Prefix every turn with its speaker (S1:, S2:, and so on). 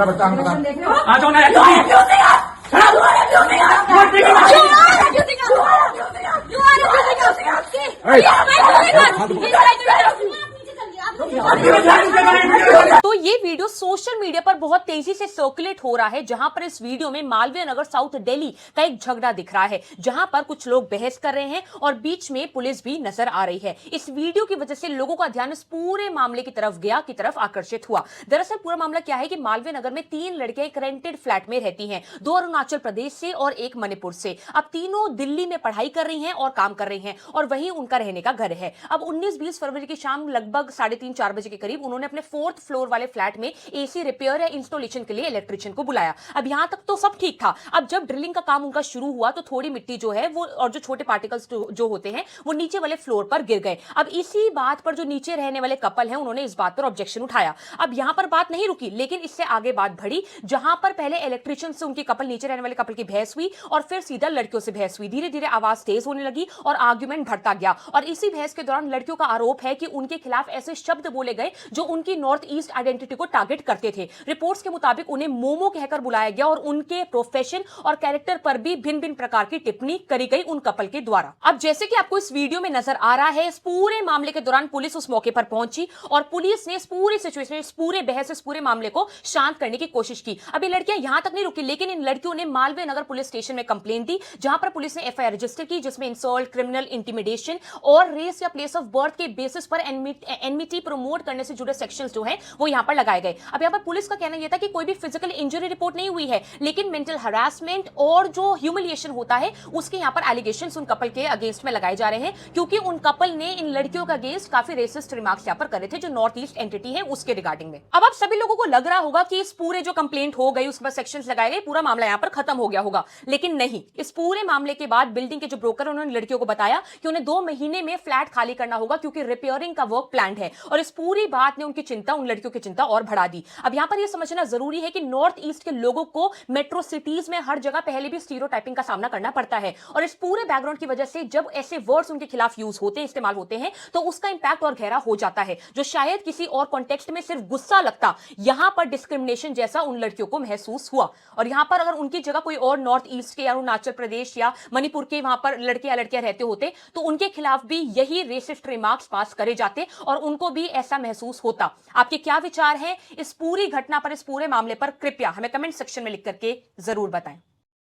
S1: मेरा बच्चा हमको था।
S2: आ जाओ ना
S3: तो ये वीडियो सोशल मीडिया पर बहुत तेजी से सर्कुलेट हो रहा है, जहां पर इस वीडियो में मालवीय नगर साउथ दिल्ली का एक झगड़ा दिख रहा है, जहां पर कुछ लोग बहस कर रहे हैं और बीच में पुलिस भी नजर आ रही है। इस वीडियो की वजह से लोगों का ध्यान इस पूरे मामले की तरफ आकर्षित हुआ। दरअसल पूरा मामला क्या है कि मालवीय नगर में 3 लड़कियां एक रेंटेड फ्लैट में रहती हैं, 2 अरुणाचल प्रदेश से और 1 मणिपुर से। अब तीनों दिल्ली में पढ़ाई कर रही हैं और काम कर रही हैं और वहीं उनका रहने का घर है। अब 19-20 फरवरी की शाम लगभग 3:30-4 बजे के करीब उन्होंने अपने 4th फ्लोर वाले फ्लैट में एसी रिपेयर या इंस्टॉलेशन के लिए इलेक्ट्रिशियन को बुलाया। अब यहां तक तो सब ठीक था। अब जब ड्रिलिंग का काम उनका शुरू हुआ तो थोड़ी मिट्टी जो है वो और जो छोटे पार्टिकल्स जो होते हैं वो नीचे वाले फ्लोर पर गिर गए। अब इसी बात पर जो नीचे रहने वाले कपल हैं उन्होंने इस बात पर ऑब्जेक्शन उठाया। अब यहां पर बात नहीं रुकी, लेकिन इससे आगे बात बढ़ी, जहां पर पहले इलेक्ट्रिशियन से उनके कपल नीचे रहने वाले कपल की बहस हुई और फिर सीधा लड़कियों से बहस हुई। धीरे धीरे आवाज तेज होने लगी और आर्ग्यूमेंट बढ़ता गया और इसी बहस के दौरान लड़कियों का आरोप है कि उनके खिलाफ ऐसे शब्द बोले गए जो उनकी नॉर्थ ईस्ट आइडेंटिटी को टारगेट करते थे। रिपोर्ट्स के मुताबिक उन्हें मोमो कहकर बुलाया गया और उनके प्रोफेशन और कैरेक्टर पर भी भिन्न भिन्न प्रकार की टिप्पणी करी गई उन कपल के द्वारा। अब जैसे कि आपको इस वीडियो में नजर आ रहा है, इस पूरे मामले के दौरान पुलिस उस मौके पर पहुंची और पुलिस ने इस पूरी सिचुएशन, इस पूरे बहस, इस पूरे मामले को शांत करने की कोशिश की। अब ये लड़कियां यहां तक नहीं रुकी, लेकिन इन लड़कियों ने मालवीय नगर पुलिस स्टेशन में कंप्लेंट दी, जहां पर पुलिस ने एफआईआर रजिस्टर की, जिसमें इंसल्ट, क्रिमिनल इंटिमिडेशन और रेस या प्लेस ऑफ बर्थ के बेसिस पर एनमिटी प्रमोट करने से जुड़े सेक्शंस जो हैं वो यहां पर लगाए गए। अब यहां पर पुलिस का कहना यह था कि कोई भी फिजिकल इंजरी रिपोर्ट नहीं हुई है, लेकिन मेंटल हरासमेंट और जो ह्यूमिलिएशन होता है उसके यहां पर एलिगेशंस उन कपल के अगेंस्ट में लगाए जा रहे हैं, क्योंकि उन कपल ने इन लड़कियों के अगेंस्ट काफी रेसिस्ट रिमार्क्स यहां पर करे थे जो नॉर्थ ईस्ट एंटिटी है उसके रिगार्डिंग में। अब आप सभी लोगों को लग रहा होगा कि इस पूरे जो कंप्लेंट हो गई, उसके बाद सेक्शंस लगाए गए, पूरा मामला यहां पर खत्म हो गया होगा, लेकिन नहीं। इस पूरे मामले के बाद बिल्डिंग के जो ब्रोकर उन्होंने लड़कियों को बताया कि उन्हें 2 महीने में फ्लैट खाली करना होगा, क्योंकि रिपेयरिंग का वर्क प्लान्ड है। और इस पूरी बात ने उनकी चिंता, उन लड़कियों की चिंता और बढ़ा दी। अब यहां पर यह समझना जरूरी है कि नॉर्थ ईस्ट के लोगों को मेट्रो सिटीज में हर जगह पहले भी स्टीरियोटाइपिंग का सामना करना पड़ता है, और इस पूरे बैकग्राउंड की वजह से जब ऐसे वर्ड्स उनके खिलाफ यूज होते हैं, इस्तेमाल होते हैं, तो उसका इंपैक्ट और गहरा हो जाता है, जो शायद किसी और कॉन्टेक्स्ट में सिर्फ गुस्सा लगता, यहां पर डिस्क्रिमिनेशन जैसा उन लड़कियों को महसूस हुआ। और यहां पर अगर उनकी जगह कोई और नॉर्थ ईस्ट के या अरुणाचल प्रदेश या मणिपुर के वहां पर लड़के या लड़कियां रहते होते तो उनके खिलाफ भी यही रेसिस्ट रिमार्क्स पास करे जाते और उनको भी ऐसा महसूस होता। आपके क्या विचार हैं इस पूरी घटना पर, इस पूरे मामले पर? कृपया हमें कमेंट सेक्शन में लिख करके जरूर बताएं।